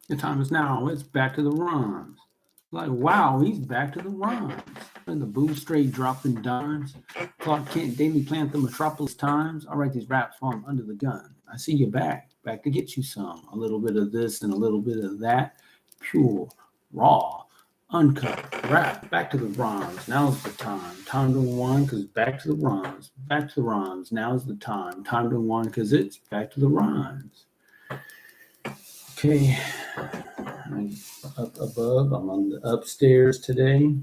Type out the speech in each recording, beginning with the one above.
The time is now. It's back to the runs. Like, wow, he's back to the runs. And the Boo Straight dropping dimes. Clark Kent daily plant the Metropolis Times. I write these raps while I'm under the gun. I see you back to get you some. A little bit of this and a little bit of that. Pure, raw, uncut rap. Back to the rhymes. Now's the time. Time to unwind because back to the rhymes. Back to the rhymes. Now's the time. Time to unwind because it's back to the rhymes. Okay, I'm up above. I'm on the upstairs today.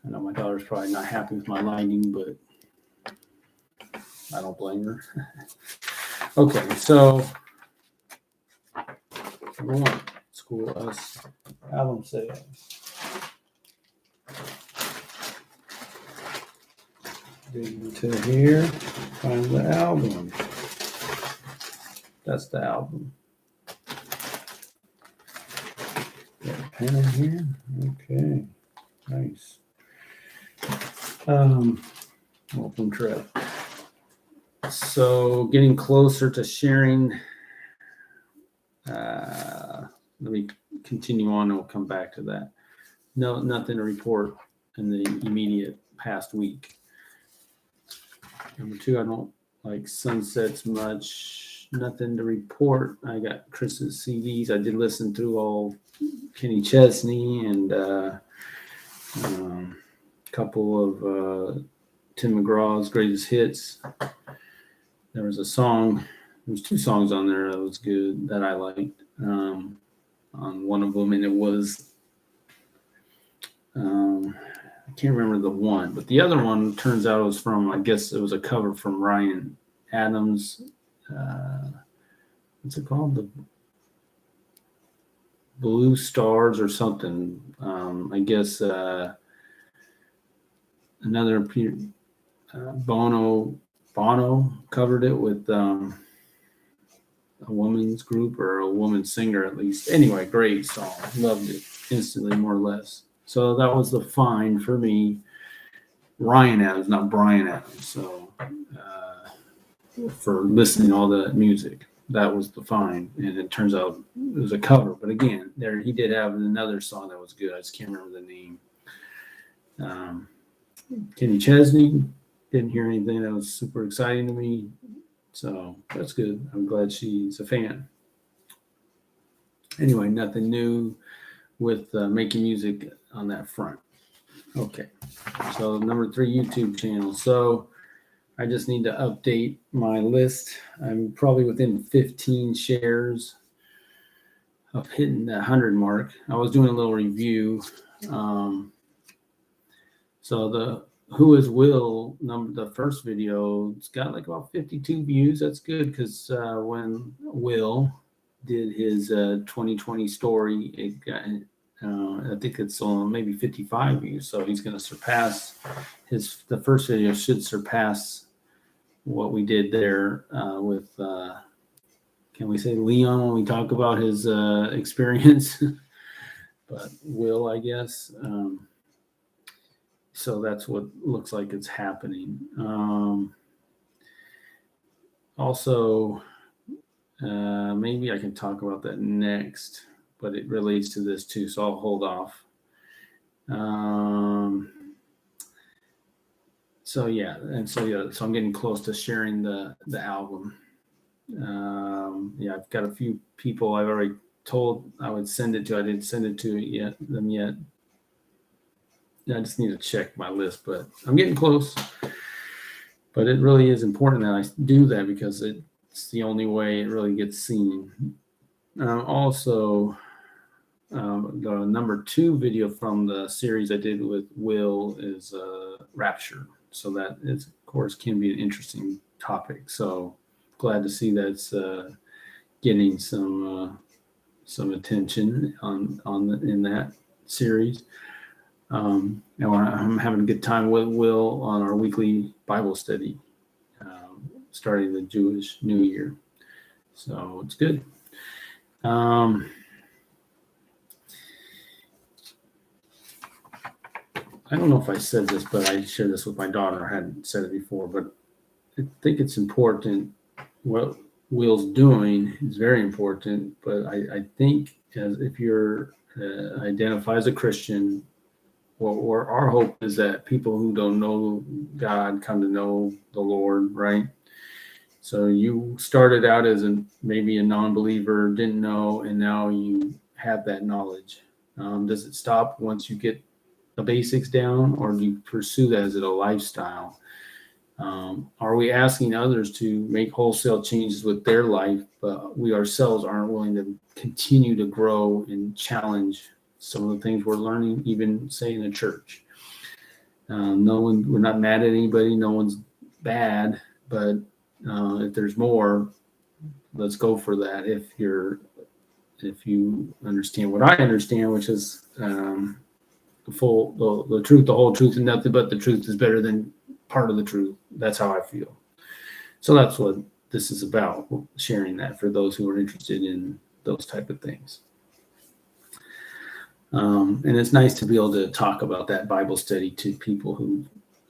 I know my daughter's probably not happy with my lighting, but I don't blame her. Okay, so number one, School Us album sales. Dig into here, find the album. That's the album. Got a pen in here. Okay, nice. Welcome trip. So getting closer to sharing. Let me continue on and we'll come back to that. No, nothing to report in the immediate past week. Number two, I don't like sunsets much. Nothing to report. I got Chris's CDs. I did listen through all Kenny Chesney and a couple of Tim McGraw's greatest hits. There was a song. There was two songs on there that was good that I liked. On one of them, and it was I can't remember the one, but the other one turns out it was from, I guess it was a cover from Ryan Adams. What's it called? The Blue Stars or something. I guess another Bono covered it with a woman's group or a woman singer at least. Anyway, great song. Loved it instantly, more or less. So that was the find for me. Ryan Adams, not Brian Adams. So for listening to all the music, that was the find. And it turns out it was a cover. But again, there he did have another song that was good. I just can't remember the name. Kenny Chesney, didn't hear anything that was super exciting to me. So that's good. I'm glad she's a fan. Anyway, nothing new with making music on that front. Okay. So number three, YouTube channel. So I just need to update my list. I'm probably within 15 shares of hitting the 100 mark. I was doing a little review. So the Who is Will the first video, it's got like about 52 views. That's good because when Will did his 2020 story, it got I think it's on maybe 55 views. So he's going to surpass the first video should surpass what we did there with can we say Leon when we talk about his experience? But Will, I guess. So that's what looks like it's happening. Also, maybe I can talk about that next, but it relates to this too, so I'll hold off. So I'm getting close to sharing the album. I've got a few people I've already told I would send it to. I didn't send it to them yet. I just need to check my list, but I'm getting close. But it really is important that I do that because it's the only way it really gets seen. Also, the number 2 video from the series I did with Will is Rapture. So that is, of course, can be an interesting topic. So glad to see that's getting some attention in that series. And I'm having a good time with Will on our weekly Bible study, starting the Jewish New Year. So it's good. I don't know if I said this, but I shared this with my daughter. I hadn't said it before, but I think it's important. Well, Will's doing is very important. But I think if you're identify as a Christian, or our hope is that people who don't know God come to know the Lord, right? So you started out as maybe a non-believer, didn't know, and now you have that knowledge. Does it stop once you get the basics down, or do you pursue that as a lifestyle? Are we asking others to make wholesale changes with their life, but we ourselves aren't willing to continue to grow and challenge some of the things we're learning, even say in a church? We're not mad at anybody. No one's bad, but if there's more, let's go for that. If you understand what I understand, which is the truth, the whole truth, and nothing but the truth is better than part of the truth. That's how I feel. So that's what this is about, sharing that for those who are interested in those type of things. And it's nice to be able to talk about that Bible study to people who,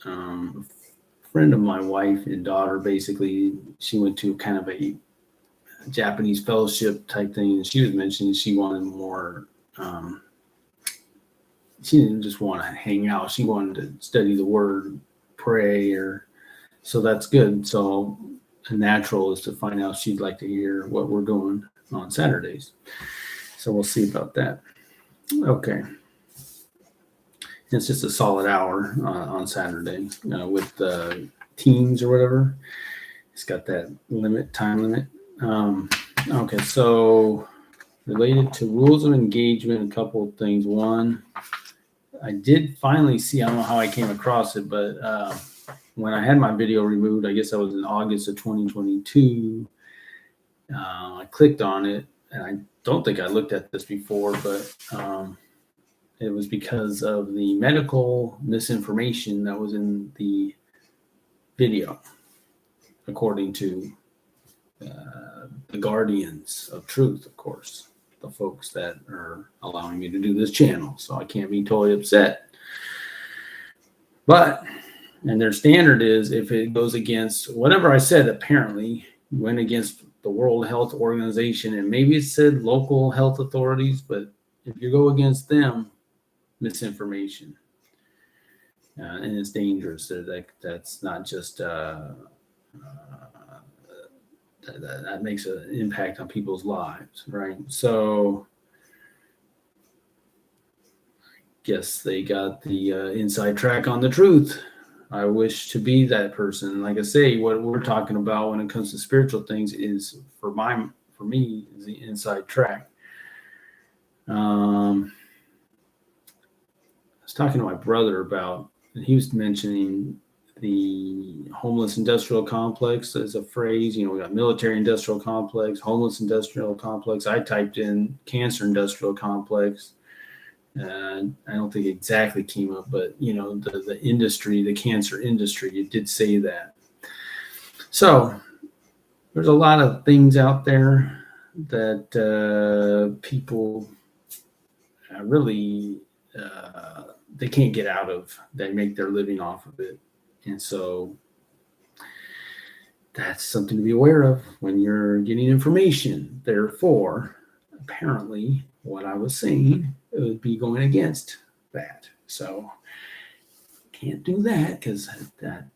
a friend of my wife and daughter, basically, she went to kind of a Japanese fellowship type thing. And she was mentioning she wanted more, she didn't just want to hang out. She wanted to study the word, pray, so that's good. So a natural is to find out she'd like to hear what we're doing on Saturdays. So we'll see about that. Okay. It's just a solid hour on Saturday with the teens or whatever. It's got that time limit. Okay, so related to rules of engagement, a couple of things. One, I did finally see, I don't know how I came across it, but when I had my video removed, I guess that was in August of 2022, I clicked on it, and I don't think I looked at this before, but it was because of the medical misinformation that was in the video, according to the guardians of truth, of course, the folks that are allowing me to do this channel. So I can't be totally upset. But, and their standard is if it goes against whatever I said, apparently went against the World Health Organization, and maybe it said local health authorities, but if you go against them, misinformation. And it's dangerous. That's not just that makes an impact on people's lives, right? So I guess they got the inside track on the truth. I wish to be that person. Like I say, what we're talking about when it comes to spiritual things is for me is the inside track. I was talking to my brother about, and he was mentioning the homeless industrial complex as a phrase. We got military industrial complex, homeless industrial complex. I typed in cancer industrial complex. I don't think it exactly came up, but the industry, the cancer industry, it did say that. So there's a lot of things out there that people really they can't get out of. They make their living off of it. And so that's something to be aware of when you're getting information. Therefore, apparently, what I was saying, it would be going against that. So can't do that because that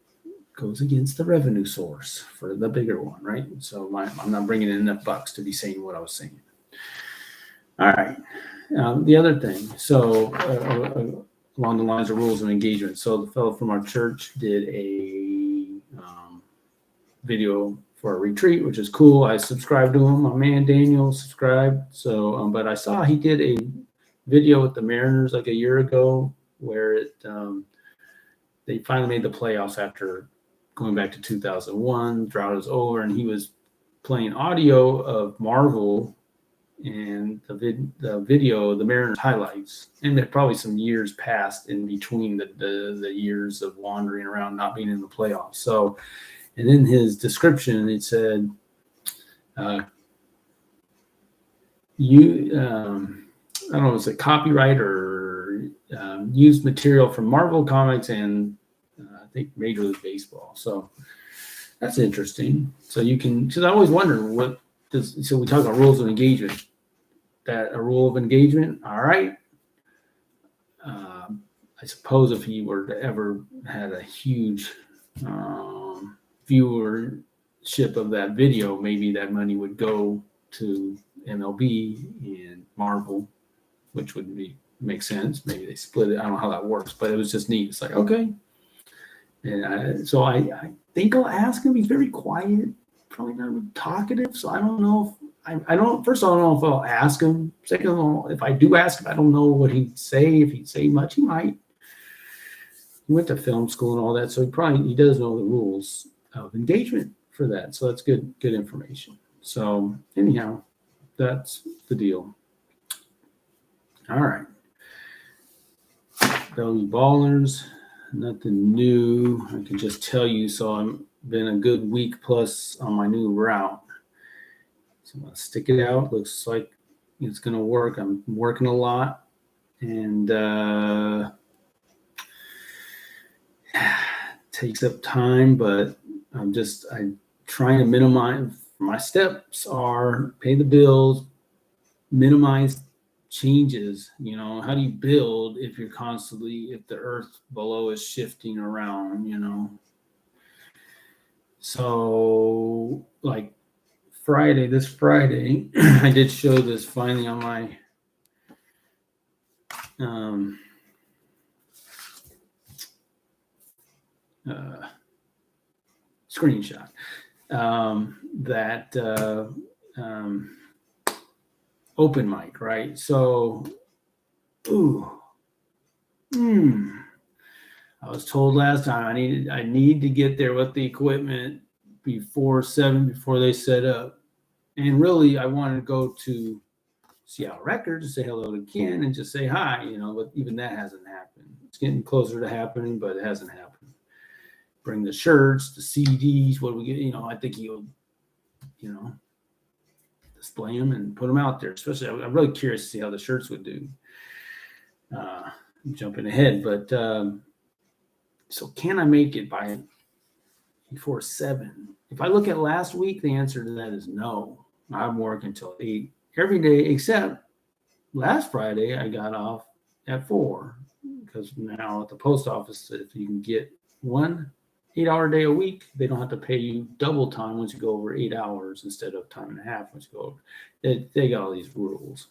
goes against the revenue source for the bigger one, right? So I'm not bringing in enough bucks to be saying what I was saying. All right. The other thing, so along the lines of rules of engagement. So the fellow from our church did a video for a retreat, which is cool. I subscribed to him. My man Daniel subscribed. So, but I saw he did a video with the Mariners like a year ago where they finally made the playoffs after going back to 2001. Drought is over, and he was playing audio of Marvel and the video, the Mariners highlights, and there probably some years passed in between the years of wandering around, not being in the playoffs. So, and in his description, it said, I don't know, was it copyright or used material from Marvel Comics and I think Major League Baseball. So That's interesting. So you can, because I always wonder what does, so we talk about rules of engagement. That a rule of engagement, all right. I suppose if he were to ever had a huge viewership of that video, maybe that money would go to MLB and Marvel, which would make sense. Maybe they split it. I don't know how that works, but it was just neat. It's like, okay. And so I think I'll ask him. He's very quiet, probably not talkative. So I don't know if I don't. First of all, I don't know if I'll ask him. Second of all, if I do ask him, I don't know what he'd say. If he'd say much, he might. He went to film school and all that, so he does know the rules of engagement for that. So that's good information. So anyhow, that's the deal. All right, Bellevue Ballers. Nothing new. I can just tell you. So I've been a good week plus on my new route. So I'm gonna stick it out. Looks like it's gonna work. I'm working a lot, and takes up time. But I'm trying to minimize. My steps are pay the bills, minimize changes. How do you build if the earth below is shifting around? So like this Friday I did show this finally on my screenshot that open mic, right? So I was told last time I need to get there with the equipment before 7, before they set up. And really, I wanted to go to Seattle Records to say hello to Ken and just say hi, but even that hasn't happened. It's getting closer to happening, but it hasn't happened. Bring the shirts, the CDs, what do we get? I think he'll, display them and put them out there. Especially, I'm really curious to see how the shirts would do. Jumping ahead, but so can I make it before 7? If I look at last week, the answer to that is no. I'm working until 8 every day, except last Friday I got off at 4 because now at the post office, if you can get 1 8-hour day a week, they don't have to pay you double time once you go over 8 hours instead of time and a half once you go over. They got all these rules.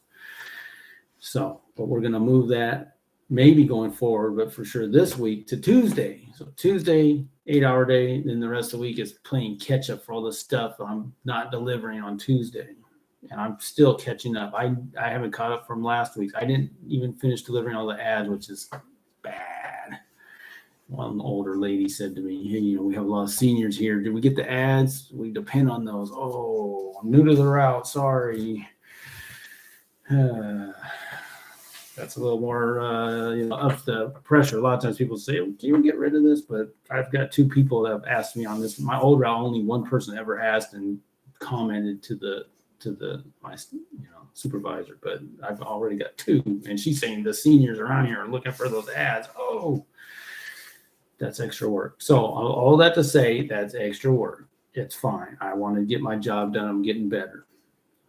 So, but we're going to move that maybe going forward, but for sure this week to Tuesday. So Tuesday, 8-hour day. Then the rest of the week is playing catch up for all the stuff I'm not delivering on Tuesday. And I'm still catching up. I haven't caught up from last week. I didn't even finish delivering all the ads, which is bad. One older lady said to me, hey, we have a lot of seniors here. Did we get the ads? We depend on those. Oh, I'm new to the route. Sorry. That's a little more, up the pressure. A lot of times people say, can you get rid of this? But I've got 2 people that have asked me on this. My old route, only one person ever asked and commented to my supervisor, but I've already got 2. And she's saying the seniors around here are looking for those ads. Oh, that's extra work. So all that to say, that's extra work. It's fine. I want to get my job done. I'm getting better.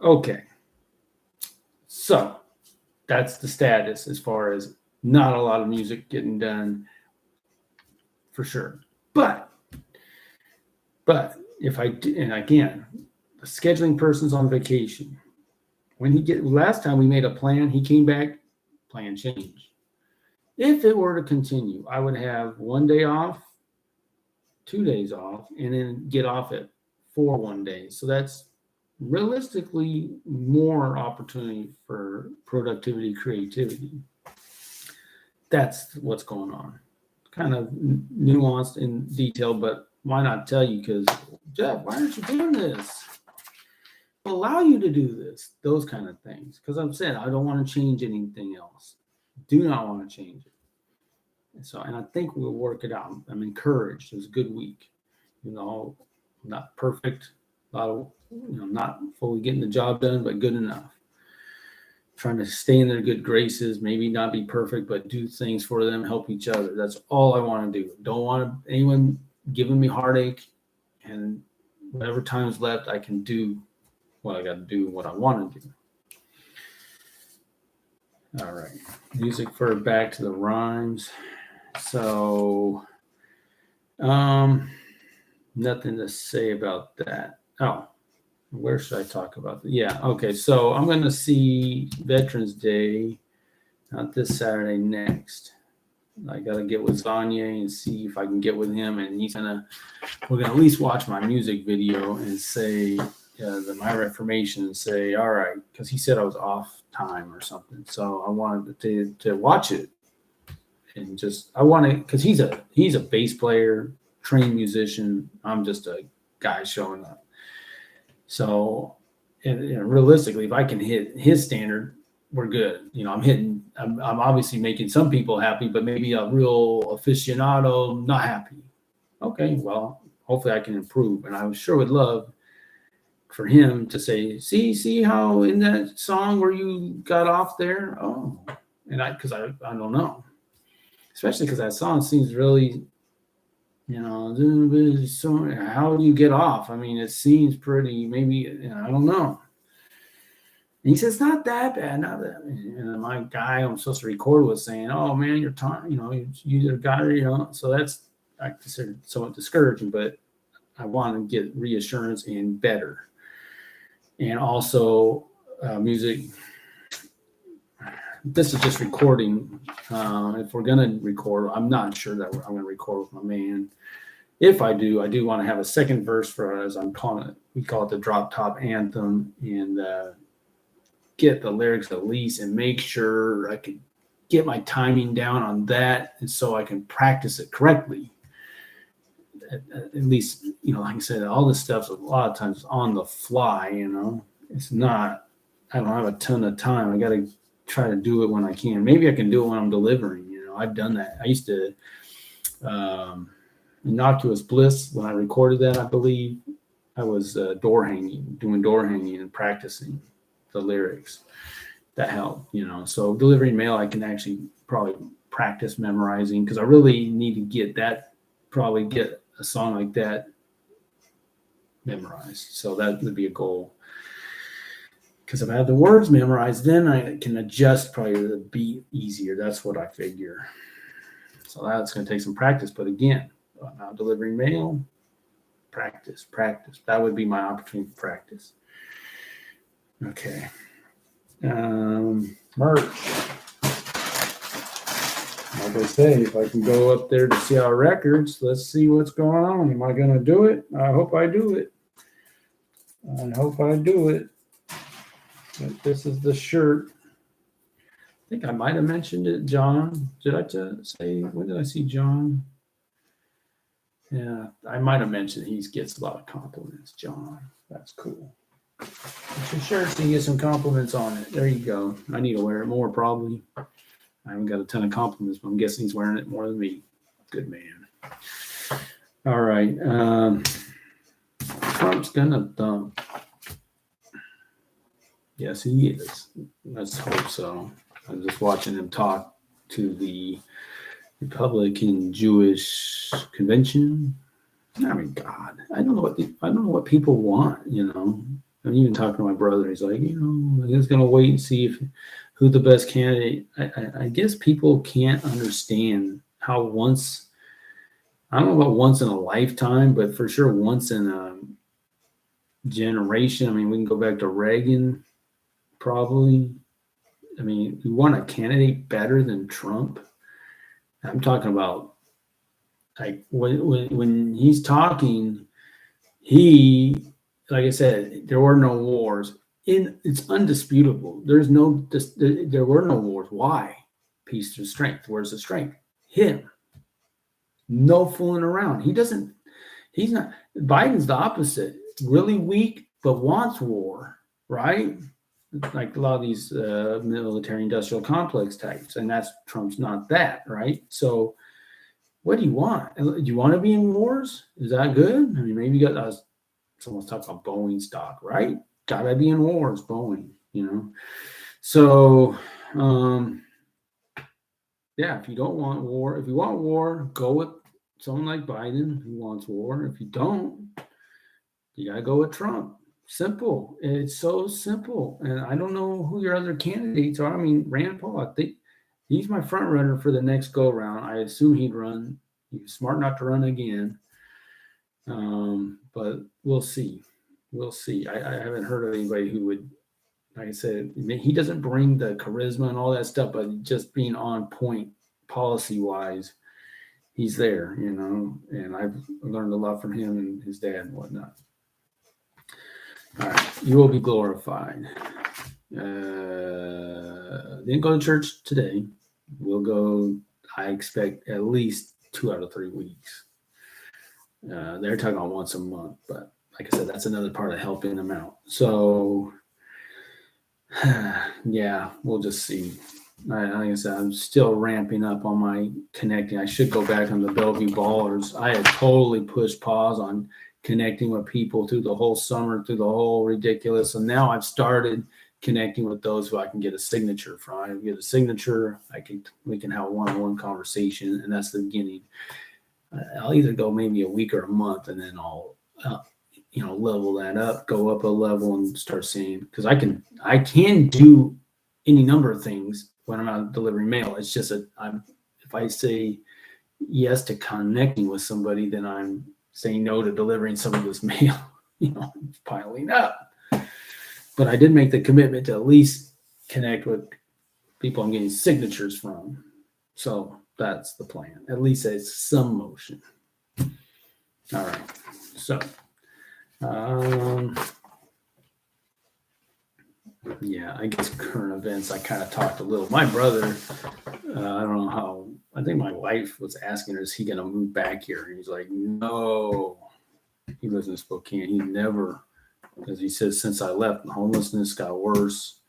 Okay. So that's the status as far as not a lot of music getting done for sure. But if I do, and again, the scheduling person's on vacation. Last time we made a plan, he came back, plan changed. If it were to continue, I would have 1 day off, 2 days off, and then get off at 4 one day. So that's realistically more opportunity for productivity, creativity. That's what's going on. Kind of nuanced in detail, but why not tell you? Because, Jeff, why aren't you doing this? Allow you to do this, those kind of things. Because I'm saying I don't want to change anything else. Do not want to change it. And I think we'll work it out. I'm encouraged. It was a good week. Not perfect. A lot of, not fully getting the job done, but good enough. Trying to stay in their good graces, maybe not be perfect, but do things for them, help each other. That's all I want to do. Don't want anyone giving me heartache and whatever time's left, I can do what I got to do, what I want to do. All right, music for back to the rhymes. So, nothing to say about that. Oh, where should I talk about that? Yeah, okay. So I'm going to see Veterans Day, not this Saturday, next. I got to get with Zanye and see if I can get with him, and we're gonna at least watch my music video and say my reformation and say, all right, because he said I was off time or something. So I wanted to watch it and I want to, because he's a bass player, trained musician. I'm just a guy showing up. So, and realistically, if I can hit his standard, we're good. I'm obviously making some people happy, but maybe a real aficionado not happy. Okay, well, hopefully I can improve. And I sure would love for him to say, see how in that song where you got off there? Oh, and because I don't know. Especially because that song seems really, so how do you get off? I mean, it seems pretty, maybe, I don't know. And he says, it's not that bad. Not that. And my guy I'm supposed to record was saying, oh man, you're tired, you got it, so that's, I consider somewhat discouraging, but I want to get reassurance and better. And also music. This is just recording. If we're going to record, I'm not sure that I'm going to record with my man. If I do want to have a second verse for, as I'm calling it, we call it the drop top anthem, and get the lyrics at least and make sure I can get my timing down on that, and so I can practice it correctly. At least, like I said, all this stuff's a lot of times on the fly, it's not, I don't have a ton of time. I got to try to do it when I can. Maybe I can do it when I'm delivering. I've done that. I used to, Innocuous Bliss, when I recorded that, I believe I was doing door hanging and practicing the lyrics. That helped, so delivering mail, I can actually probably practice memorizing, because I really need to get a song like that memorized. So that would be a goal. Because if I have the words memorized, then I can adjust probably the beat easier. That's what I figure. So that's going to take some practice. But again, now delivering mail, practice. That would be my opportunity to practice. Okay. Merch. Like I say, if I can go up there to see our records, let's see what's going on. Am I going to do it? I hope I do it. But this is the shirt. I think I might have mentioned it, John. Did I say, when did I see John? Yeah, I might have mentioned he gets a lot of compliments, John. That's cool. It's your shirt, so you get some compliments on it. There you go. I need to wear it more, probably. I haven't got a ton of compliments, but I'm guessing he's wearing it more than me. Good man. All right. Trump's gonna dump. Yes, he is. Let's hope so. I'm just watching him talk to the Republican Jewish convention. I mean, God, I don't know what people want. I'm even talking to my brother. He's like, he's gonna wait and see who the best candidate. I guess people can't understand how I don't know about once in a lifetime, but for sure once in a generation. I mean, we can go back to Reagan, probably. I mean, you want a candidate better than Trump? I'm talking about, like, when he's talking, like I said, there were no wars. It's undisputable. There were no wars. Why? Peace through strength. Where's the strength? Him. No fooling around. He's not. Biden's the opposite. Really weak, but wants war, right? Like a lot of these military industrial complex types, and Trump's not that, right? So what do you want? Do you want to be in wars? Is that good? I mean, maybe you got someone's talking about Boeing stock, right? Gotta be in wars, Boeing, So yeah, if you don't want war, go with someone like Biden who wants war. If you don't, You got to go with Trump. Simple. It's so simple. And I don't know who your other candidates are. I mean, Rand Paul, I think he's my front runner for the next go round. I assume he'd run. He was smart not to run again. But we'll see. We'll see. I haven't heard of anybody who would, like I said, he doesn't bring the charisma and all that stuff, but just being on point policy wise, he's there, and I've learned a lot from him and his dad and whatnot. All right, you will be glorified. Didn't go to church today. We'll go, I expect, at least 2 out of 3 weeks. They're talking about once a month, but like I said, that's another part of helping them out. So, yeah, we'll just see. Like I said, I'm still ramping up on my connecting. I should go back on the Bellevue Ballers. I had totally pushed pause on connecting with people through the whole summer, through the whole ridiculous. And now I've started connecting with those who I can get a signature from. I get a signature. We can have a one-on-one conversation, and that's the beginning. I'll either go maybe a week or a month, and then I'll, level that up, go up a level, and start seeing, because I can do any number of things when I'm out delivering mail. It's just if I say yes to connecting with somebody, then I'm saying no to delivering some of this mail. It's piling up. But I did make the commitment to at least connect with people I'm getting signatures from. So that's the plan. At least it's some motion. All right. So, yeah, I guess current events, I kind of talked a little. My brother, I don't know how, I think my wife was asking her, is he going to move back here? And he's like, no. He lives in Spokane. He never, because he says since I left, the homelessness got worse.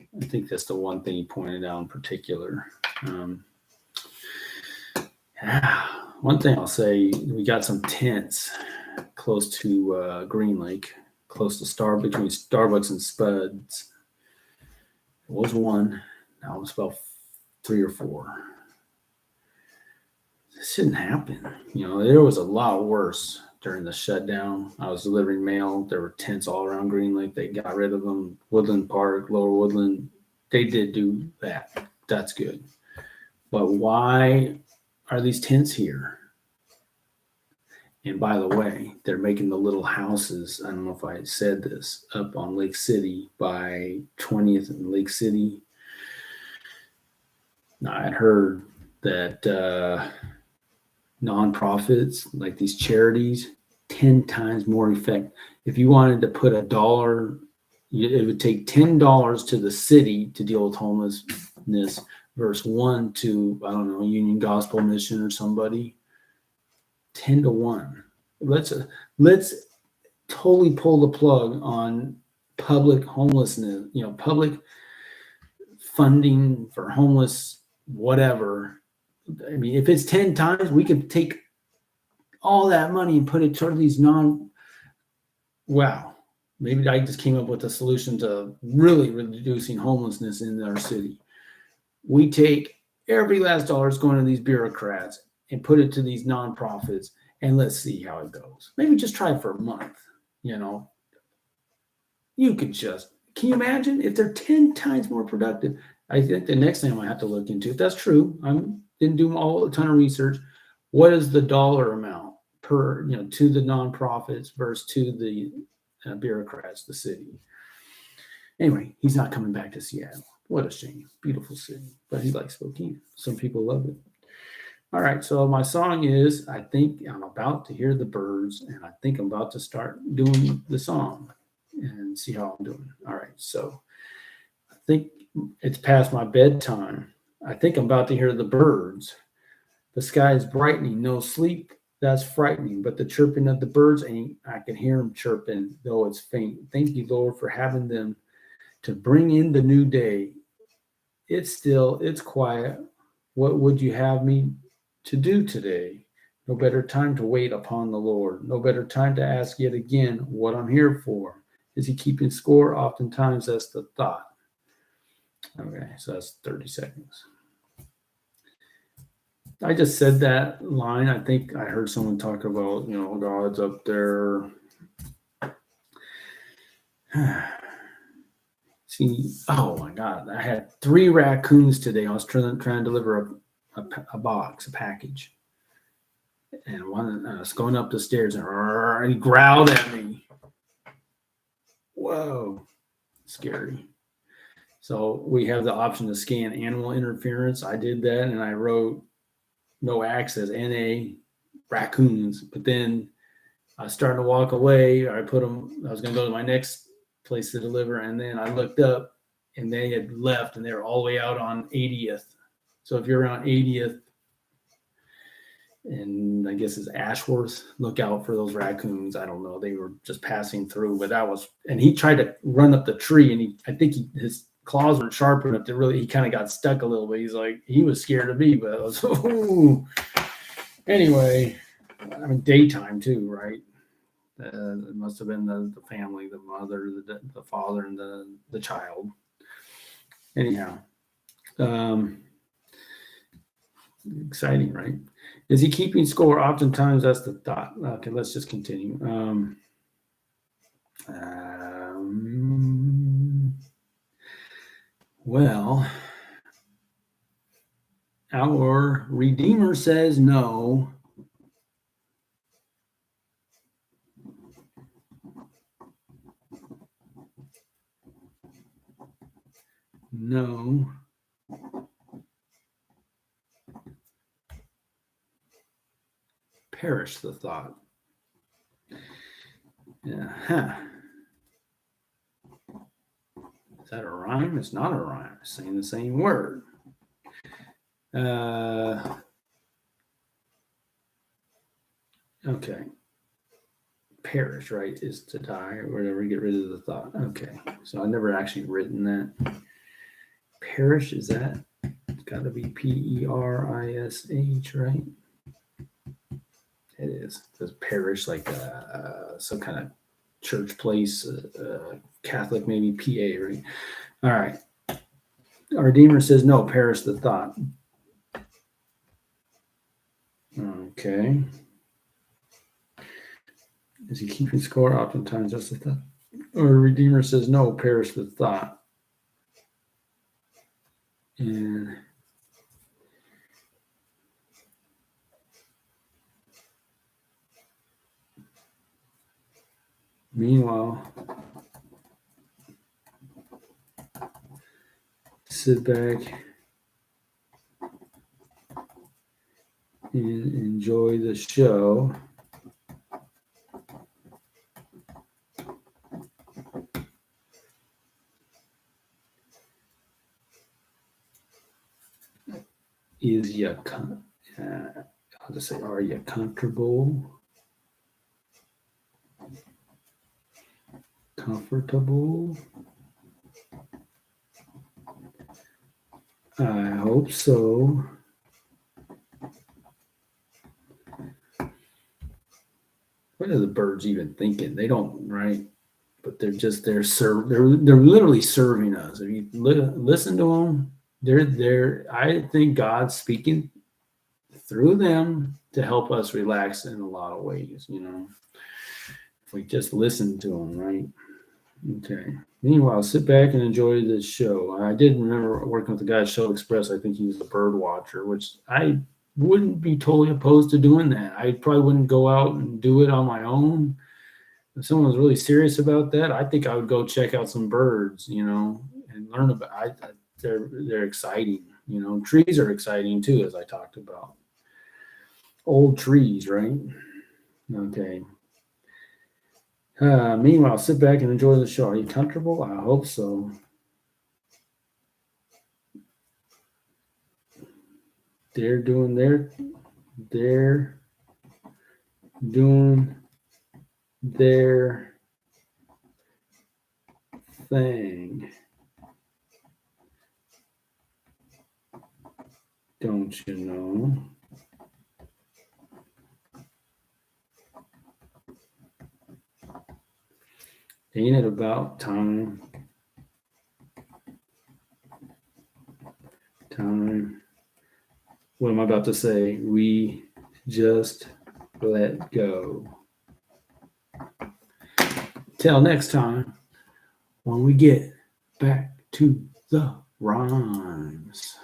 I think that's the one thing he pointed out in particular. One thing I'll say, we got some tents close to Green Lake, close to between Starbucks and Spuds. It was one. Now it's about 3 or 4. This shouldn't happen. There was a lot worse during the shutdown. I was delivering mail. There were tents all around Green Lake. They got rid of them. Woodland Park, Lower Woodland, they did do that. That's good. But why are these tents here? And by the way, they're making the little houses. I don't know if I said this, up on Lake City by 20th and Lake City. Now, I had heard that nonprofits, like these charities, 10 times more effective. If you wanted to put $1, it would take $10 to the city to deal with homelessness versus $1 to, I don't know, Union Gospel Mission or somebody. 10 to 1. Let's totally pull the plug on public homelessness, public funding for homeless, whatever. I mean, if it's 10 times, we could take all that money and put it toward these wow. Maybe I just came up with a solution to really reducing homelessness in our city. We take every last dollar that's going to these bureaucrats and put it to these nonprofits, and let's see how it goes. Maybe just try it for a month. You can you imagine if they're 10 times more productive? I think the next thing I might have to look into, if that's true, I didn't do a ton of research. What is the dollar amount per, to the nonprofits versus to the bureaucrats, the city? Anyway, he's not coming back to Seattle. What a shame. Beautiful city, but he likes Spokane. Some people love it. All right, so my song is, I think I'm about to hear the birds, and I think I'm about to start doing the song and see how I'm doing. All right, so I think it's past my bedtime. I think I'm about to hear the birds. The sky is brightening, no sleep, that's frightening, but the chirping of the birds ain't. I can hear them chirping, though it's faint. Thank you, Lord, for having them to bring in the new day. It's still, it's quiet. What would you have me to do today? No better time to wait upon the Lord. No better time to ask yet again what I'm here for. Is he keeping score? Oftentimes that's the thought. Okay, so that's 30 seconds. I just said that line. I think I heard someone talk about, God's up there See, oh my God, I had 3 raccoons today. I was trying to deliver a box, a package, and one I was going up the stairs and he growled at me. Whoa, scary. So we have the option to scan animal interference. I did that and I wrote no access, NA, raccoons. But then I was starting to walk away. I was going to go to my next place to deliver. And then I looked up and they had left and they were all the way out on 80th. So if you're around 80th and I guess it's Ashworth, look out for those raccoons. I don't know. They were just passing through, but and he tried to run up the tree and I think his claws weren't sharp enough to he kind of got stuck a little bit. He's like, he was scared of me, but I was, ooh. Anyway, I mean, daytime too, right? It must have been the family, the mother, the father, and the child. Anyhow, exciting, right? Is he keeping score? Oftentimes, that's the thought. Okay, let's just continue. Well, our Redeemer says no. No. Perish the thought. Yeah. Huh. Is that a rhyme? It's not a rhyme. It's saying the same word. Okay. Perish, right, is to die or whatever, get rid of the thought. Okay. So I've never actually written that. Perish, is that? It's got to be Perish, right? It is. It says parish, like some kind of church place, Catholic, maybe PA, right? All right. Our Redeemer says no, perish the thought. Okay. Is he keeping score? Oftentimes that's the thought. Or Redeemer says no, perish the thought. And meanwhile, sit back and enjoy the show. I'll just say, are you comfortable? Comfortable? I hope so. What are the birds even thinking? They don't, right? But they're literally serving us. If you listen to them, they're. I think God's speaking through them to help us relax in a lot of ways. If we just listen to them, right? Okay. Meanwhile, sit back and enjoy the show. I did remember working with the guy at Show Express. I think he was a bird watcher, which I wouldn't be totally opposed to doing that. I probably wouldn't go out and do it on my own. If someone was really serious about that, I think I would go check out some birds, and learn about. They're exciting. Trees are exciting too, as I talked about. Old trees, right? Okay. Meanwhile, sit back and enjoy the show. Are you comfortable? I hope so. They're doing their thing. Don't you know? Ain't it about time? What am I about to say? We just let go. Till next time. when we get back to the rhymes.